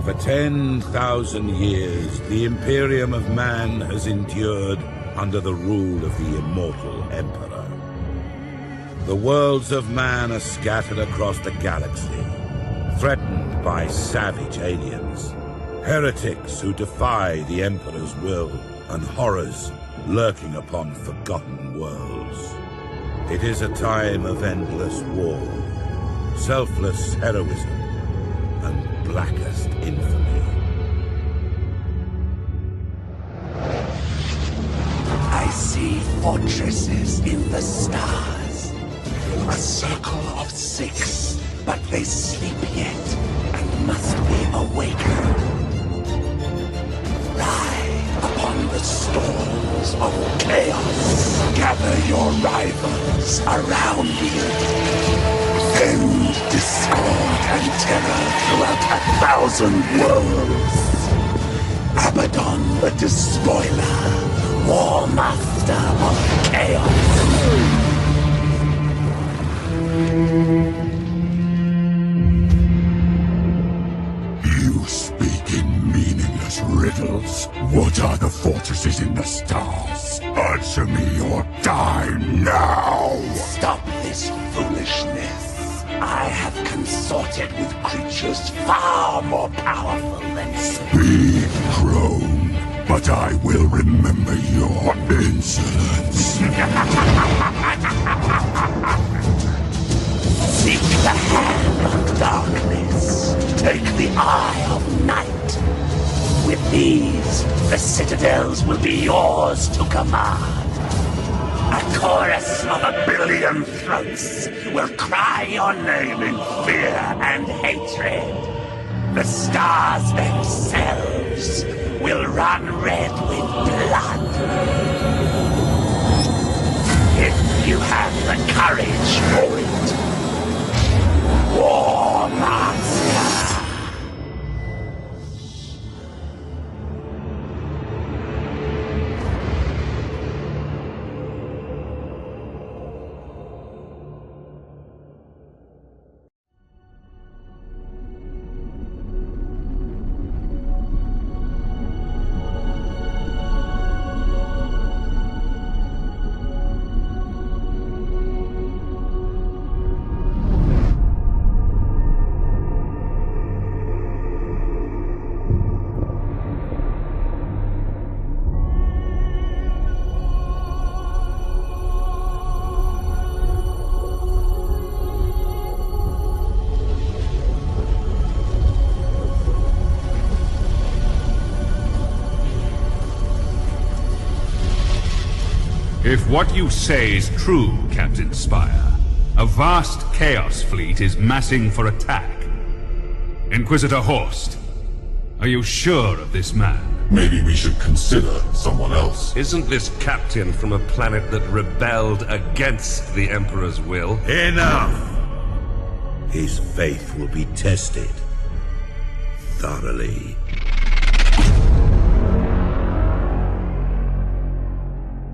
For 10,000 years, the Imperium of Man has endured under the rule of the immortal Emperor. The worlds of man are scattered across the galaxy, threatened by savage aliens, heretics who defy the Emperor's will, and horrors lurking upon forgotten worlds. It is a time of endless war, selfless heroism, and blackest infamy. I see fortresses in the stars. A circle of 6, but they sleep yet and must be awakened. Ride upon the storms of chaos. Gather your rivals around you. Send discord and terror throughout 1,000 worlds. Abaddon the Despoiler, War Master of Chaos. You speak in meaningless riddles. What are the fortresses in the stars? Answer me or die now! Stop this foolishness. I have consorted with creatures far more powerful than you. Speak, crone, but I will remember your insolence. Seek the hand of darkness. Take the eye of night. With these, the citadels will be yours to command. A chorus of 1 billion throats will cry your name in fear and hatred. The stars themselves will run red with blood. If you have the courage for it, War Master. If what you say is true, Captain Spire, a vast Chaos fleet is massing for attack. Inquisitor Horst, are you sure of this man? Maybe we should consider someone else. Isn't this captain from a planet that rebelled against the Emperor's will? Enough! His faith will be tested thoroughly.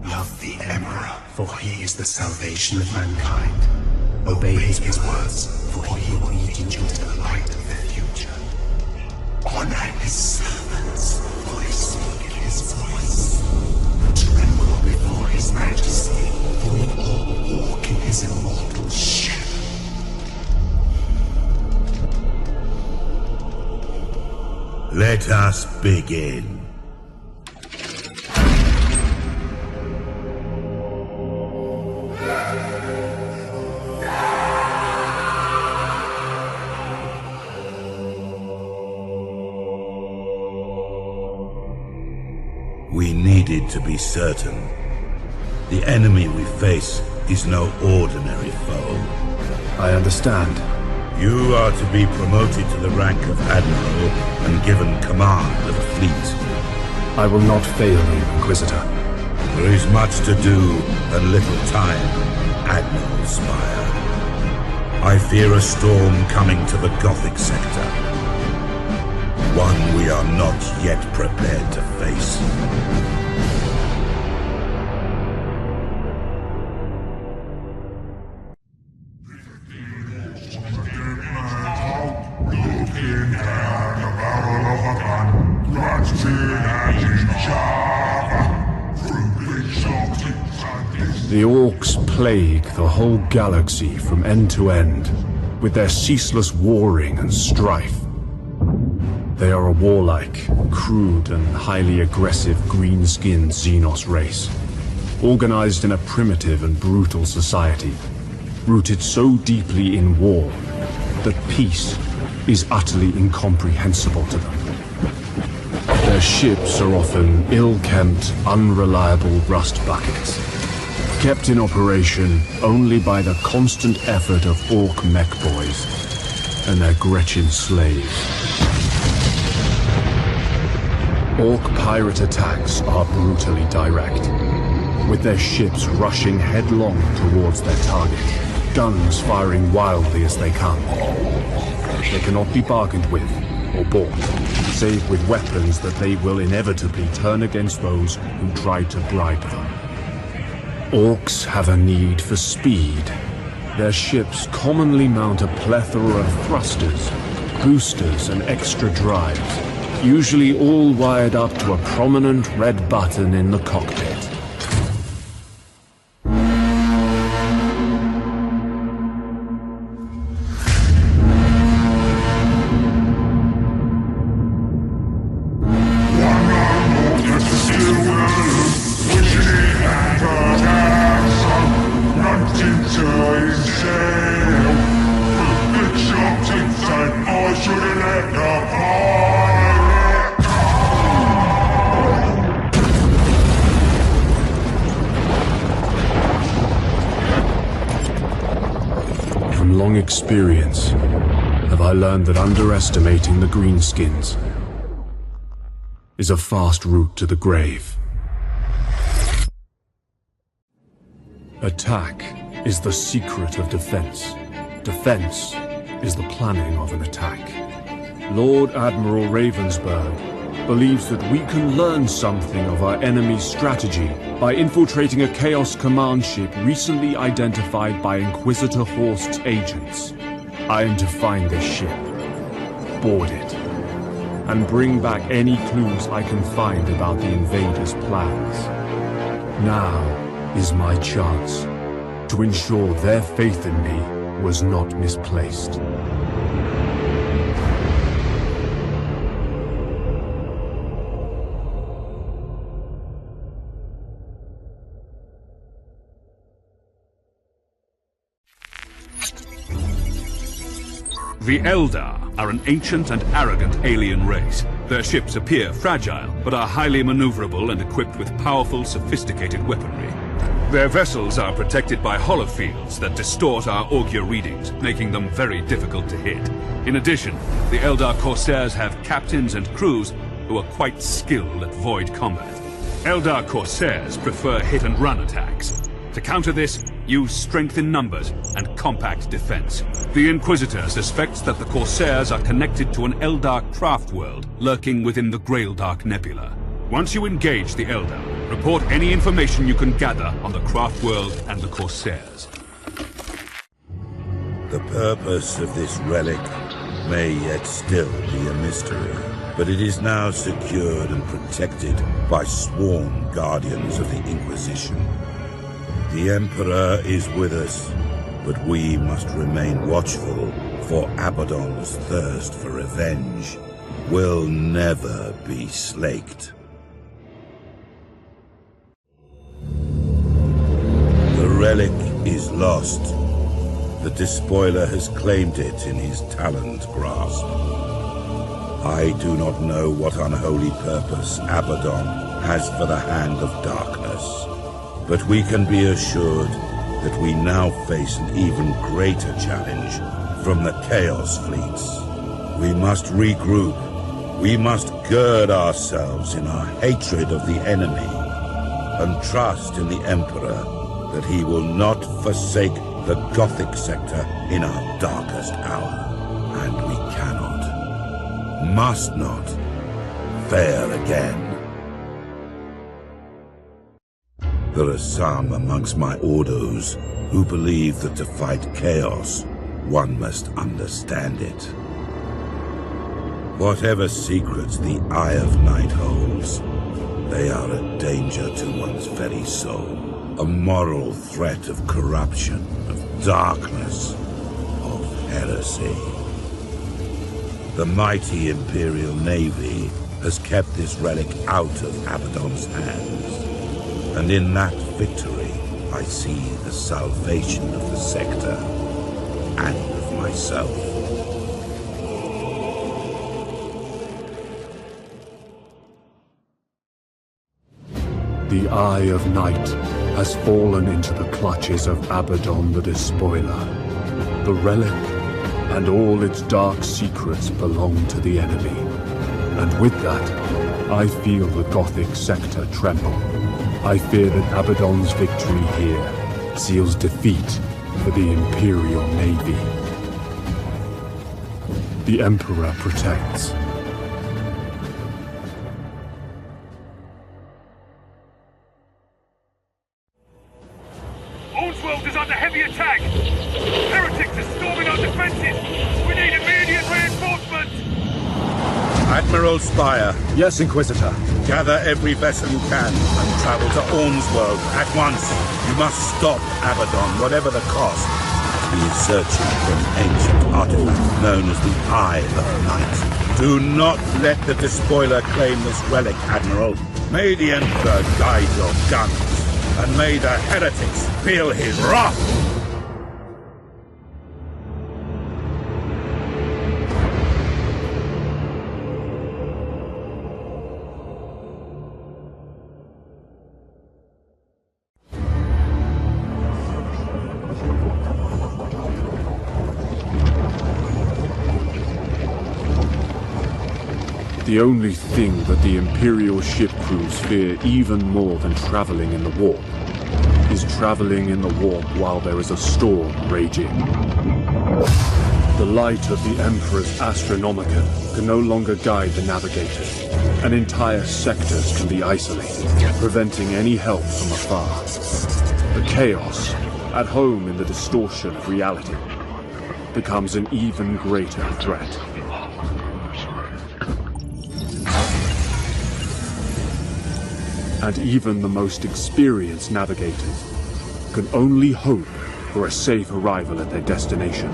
Love the Emperor, for he is the salvation of mankind. Obey his words, for he will lead you into the light of the future. Honor his servants, for they speak his voice. Tremble before his majesty, for we all walk in his immortal shadow. Let us begin. We needed to be certain. The enemy we face is no ordinary foe. I understand. You are to be promoted to the rank of Admiral and given command of a fleet. I will not fail you, Inquisitor. There is much to do and little time, Admiral Spire. I fear a storm coming to the Gothic sector. One we are not yet prepared to face. Looking down the barrel The Orcs plague the whole galaxy from end to end, with their ceaseless warring and strife. They are a warlike, crude and highly aggressive green-skinned Xenos race, organized in a primitive and brutal society, rooted so deeply in war that peace is utterly incomprehensible to them. Their ships are often ill-kept, unreliable rust buckets, kept in operation only by the constant effort of Orc mech boys and their Gretchen slaves. Orc pirate attacks are brutally direct, with their ships rushing headlong towards their target, guns firing wildly as they come. They cannot be bargained with or bought, save with weapons that they will inevitably turn against those who try to bribe them. Orcs have a need for speed. Their ships commonly mount a plethora of thrusters, boosters, and extra drives, usually all wired up to a prominent red button in the cockpit. From long experience, have I learned that underestimating the greenskins is a fast route to the grave. Attack is the secret of defense. Defense is the planning of an attack. Lord Admiral Ravensburg believes that we can learn something of our enemy's strategy by infiltrating a Chaos Command ship recently identified by Inquisitor Horst's agents. I am to find this ship, board it, and bring back any clues I can find about the invaders' plans. Now is my chance to ensure their faith in me was not misplaced. The Eldar are an ancient and arrogant alien race. Their ships appear fragile, but are highly maneuverable and equipped with powerful, sophisticated weaponry. Their vessels are protected by holofields that distort our augur readings, making them very difficult to hit. In addition, the Eldar Corsairs have captains and crews who are quite skilled at void combat. Eldar Corsairs prefer hit-and-run attacks. To counter this, use strength in numbers and compact defense. The Inquisitor suspects that the Corsairs are connected to an Eldar craft world lurking within the Graildark Nebula. Once you engage the Eldar, report any information you can gather on the craft world and the Corsairs. The purpose of this relic may yet still be a mystery, but it is now secured and protected by sworn guardians of the Inquisition. The Emperor is with us, but we must remain watchful, for Abaddon's thirst for revenge will never be slaked. The relic is lost. The Despoiler has claimed it in his taloned grasp. I do not know what unholy purpose Abaddon has for the Hand of Darkness. But we can be assured that we now face an even greater challenge from the Chaos Fleets. We must regroup. We must gird ourselves in our hatred of the enemy and trust in the Emperor that he will not forsake the Gothic sector in our darkest hour. And we cannot, must not, fail again. There are some amongst my Ordos who believe that to fight chaos, one must understand it. Whatever secrets the Eye of Night holds, they are a danger to one's very soul. A moral threat of corruption, of darkness, of heresy. The mighty Imperial Navy has kept this relic out of Abaddon's hands. And in that victory, I see the salvation of the sector and of myself. The Eye of Night has fallen into the clutches of Abaddon the Despoiler. The relic and all its dark secrets belong to the enemy. And with that, I feel the Gothic sector tremble. I fear that Abaddon's victory here seals defeat for the Imperial Navy. The Emperor protects. World is under heavy attack! Heretics are storming our defenses! We need immediate reinforcements! Admiral Spire, Yes, Inquisitor. gather every vessel you can and travel to Ormsworld at once. You must stop Abaddon, whatever the cost. He is searching for an ancient artifact known as the Eye of Night. Do not let the Despoiler claim this relic, Admiral. May the Emperor guide your guns. And may the heretics feel his wrath! The only thing that the Imperial ship crews fear even more than traveling in the warp is traveling in the warp while there is a storm raging. The light of the Emperor's Astronomicon can no longer guide the navigators, and entire sectors can be isolated, preventing any help from afar. The chaos, at home in the distortion of reality, becomes an even greater threat. And even the most experienced navigators can only hope for a safe arrival at their destination.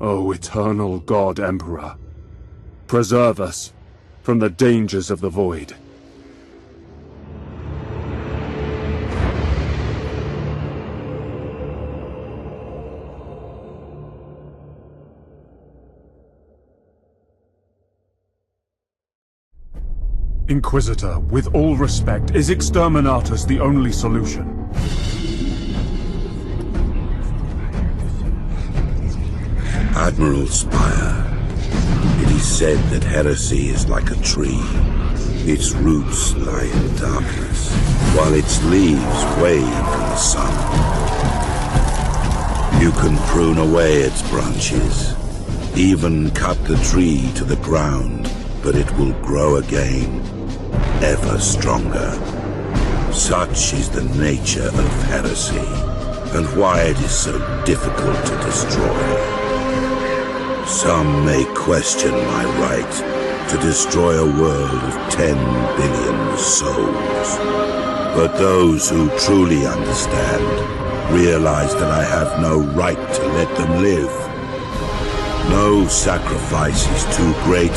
O eternal God Emperor, preserve us from the dangers of the void. Inquisitor, with all respect, is Exterminatus the only solution? Admiral Spire, it is said that heresy is like a tree. Its roots lie in darkness, while its leaves wave in the sun. You can prune away its branches, even cut the tree to the ground, but it will grow again, ever stronger. Such is the nature of heresy, and why it is so difficult to destroy. Some may question my right to destroy a world of 10 billion souls. But those who truly understand realize that I have no right to let them live. No sacrifice is too great.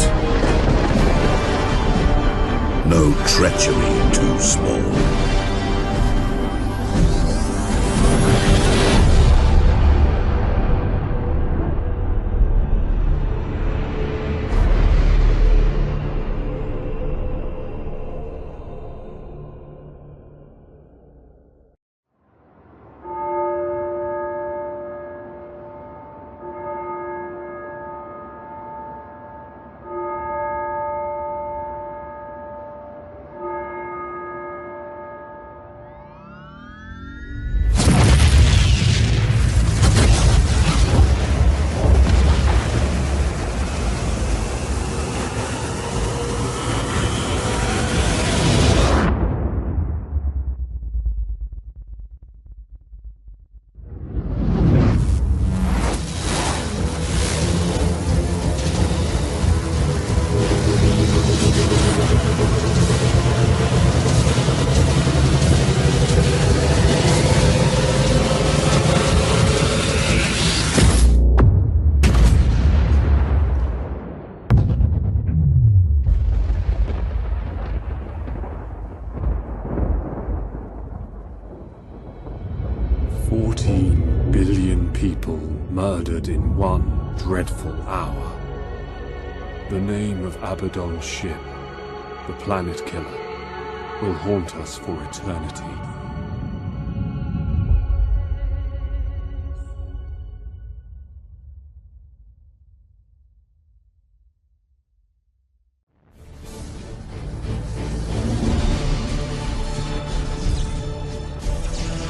No treachery too small. murdered in one dreadful hour. The name of Abaddon's ship, the Planet Killer, will haunt us for eternity.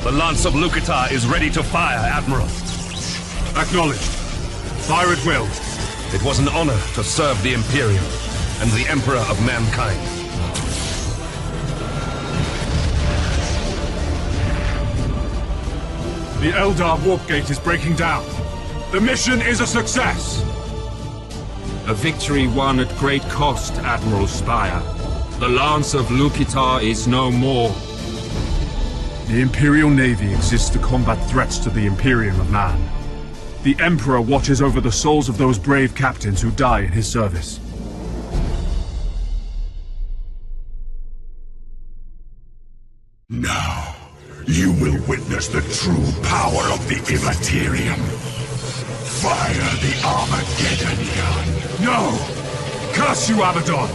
The Lance of Lucatar is ready to fire, Admiral. Acknowledged. Fire at will. It was an honor to serve the Imperium and the Emperor of mankind. The Eldar warp gate is breaking down. The mission is a success! A victory won at great cost, Admiral Spire. The Lance of Lucatar is no more. The Imperial Navy exists to combat threats to the Imperium of Man. The Emperor watches over the souls of those brave captains who die in his service. Now, you will witness the true power of the Immaterium. Fire the Armageddon gun. No! Curse you, Abaddon!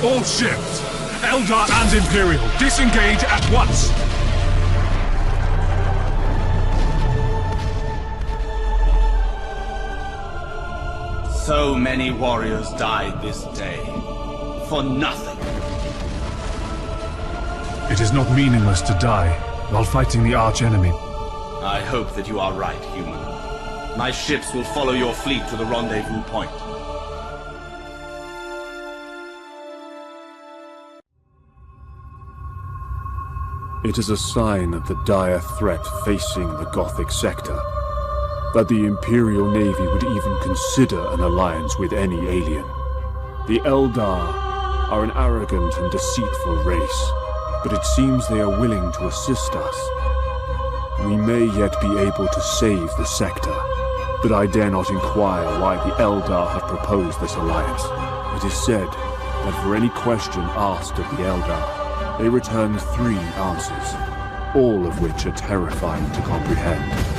All ships, Eldar and Imperial, disengage at once! So many warriors died this day. For nothing. It is not meaningless to die while fighting the arch-enemy. I hope that you are right, human. My ships will follow your fleet to the rendezvous point. It is a sign of the dire threat facing the Gothic sector that the Imperial Navy would even consider an alliance with any alien. The Eldar are an arrogant and deceitful race, but it seems they are willing to assist us. We may yet be able to save the sector, but I dare not inquire why the Eldar have proposed this alliance. It is said that for any question asked of the Eldar, they return 3 answers, all of which are terrifying to comprehend.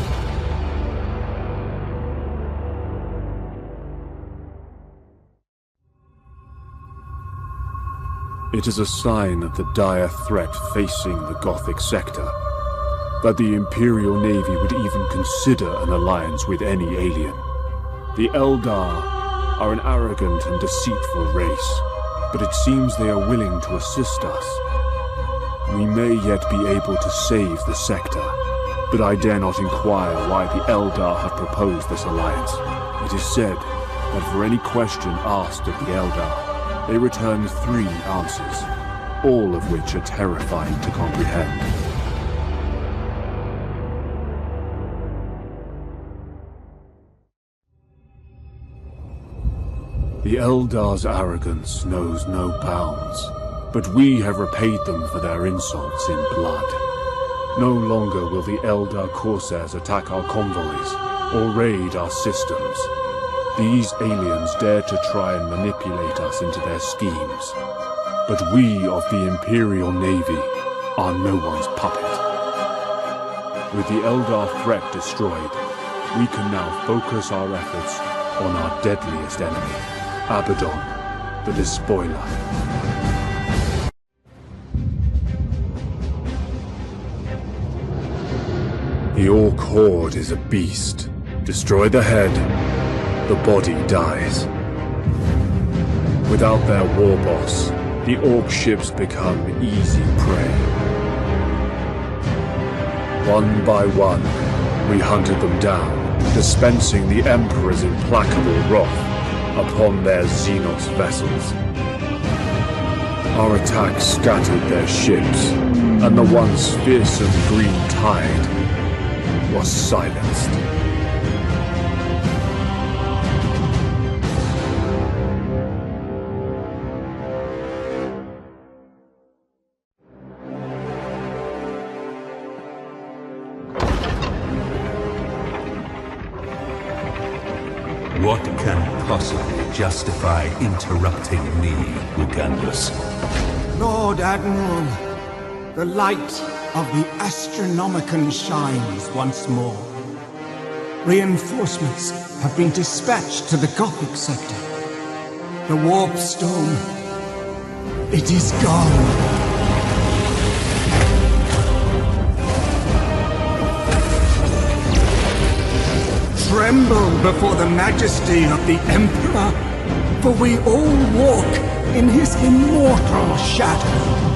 It is a sign of the dire threat facing the Gothic sector that the Imperial Navy would even consider an alliance with any alien. The Eldar are an arrogant and deceitful race, but it seems they are willing to assist us. We may yet be able to save the sector, but I dare not inquire why the Eldar have proposed this alliance. It is said that for any question asked of the Eldar, they return 3 answers, all of which are terrifying to comprehend. The Eldar's arrogance knows no bounds, but we have repaid them for their insults in blood. No longer will the Eldar Corsairs attack our convoys or raid our systems. These aliens dare to try and manipulate us into their schemes. But we of the Imperial Navy are no one's puppet. With the Eldar threat destroyed, we can now focus our efforts on our deadliest enemy, Abaddon, the Despoiler. The Orc Horde is a beast. Destroy the head, the body dies. Without their war boss, the Orc ships become easy prey. One by one, we hunted them down, dispensing the Emperor's implacable wrath upon their Xenos vessels. Our attack scattered their ships, and the once fearsome Green Tide was silenced. What can possibly justify interrupting me, Ugandus? Lord Admiral, the light of the Astronomicon shines once more. Reinforcements have been dispatched to the Gothic sector. The warp stone, it is gone. Tremble before the majesty of the Emperor, for we all walk in his immortal shadow.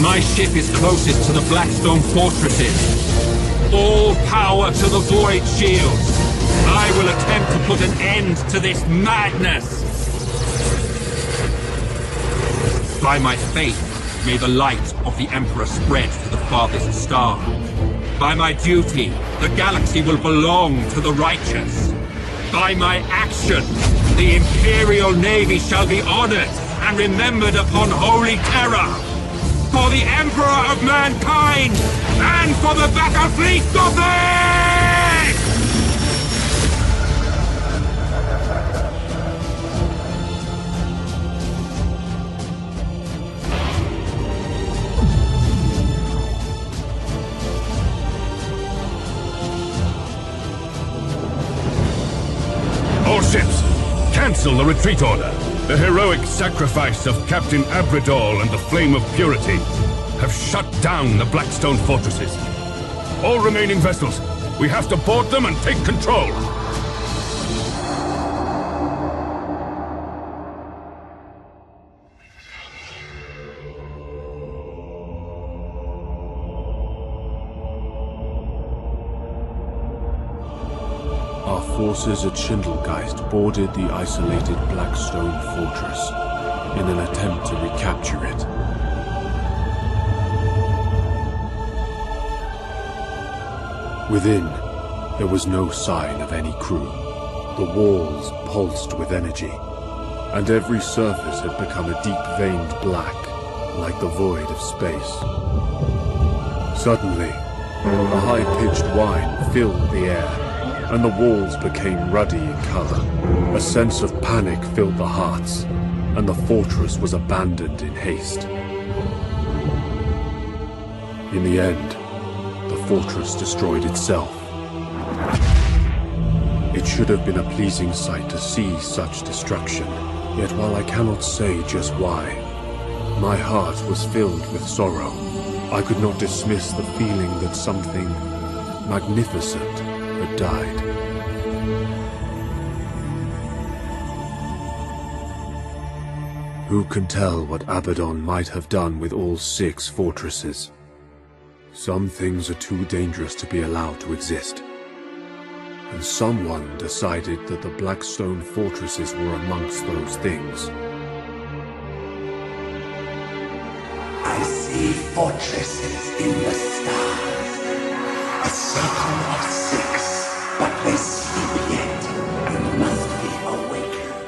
My ship is closest to the Blackstone fortresses. All power to the Void Shields. I will attempt to put an end to this madness. By my faith, may the light of the Emperor spread to the farthest star. By my duty, the galaxy will belong to the righteous. By my action, the Imperial Navy shall be honored and remembered upon holy terror. For the Emperor of mankind, and for the Battlefleet Gothic! All ships, cancel the retreat order. The heroic sacrifice of Captain Abradol and the Flame of Purity have shut down the Blackstone fortresses. All remaining vessels, we have to board them and take control. Our forces at Schindelgeist boarded the isolated Blackstone fortress in an attempt to recapture it. Within, there was no sign of any crew. The walls pulsed with energy, and every surface had become a deep-veined black, like the void of space. Suddenly, a high-pitched whine filled the air, and the walls became ruddy in color. A sense of panic filled the hearts, and the fortress was abandoned in haste. In the end, the fortress destroyed itself. It should have been a pleasing sight to see such destruction, yet while I cannot say just why, my heart was filled with sorrow. I could not dismiss the feeling that something magnificent had died. Who can tell what Abaddon might have done with all 6 fortresses? Some things are too dangerous to be allowed to exist. And someone decided that the Blackstone fortresses were amongst those things. I see fortresses in the stars. A circle of 6, but they sleep yet and must be awakened.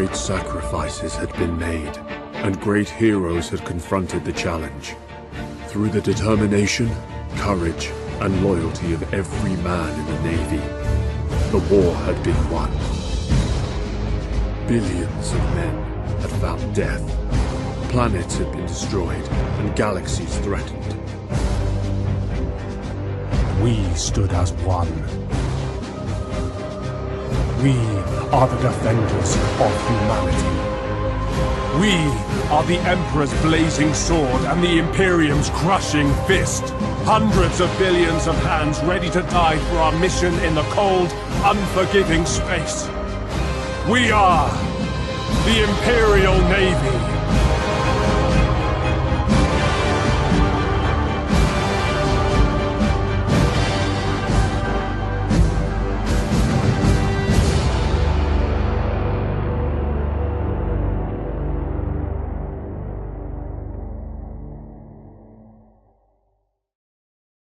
great sacrifices had been made, and great heroes had confronted the challenge. Through the determination, courage, and loyalty of every man in the Navy, the war had been won. Billions of men had found death. Planets had been destroyed, and galaxies threatened. We stood as one. We are the defenders of humanity. We are the Emperor's blazing sword and the Imperium's crushing fist. Hundreds of billions of hands ready to die for our mission in the cold, unforgiving space. We are the Imperial Navy.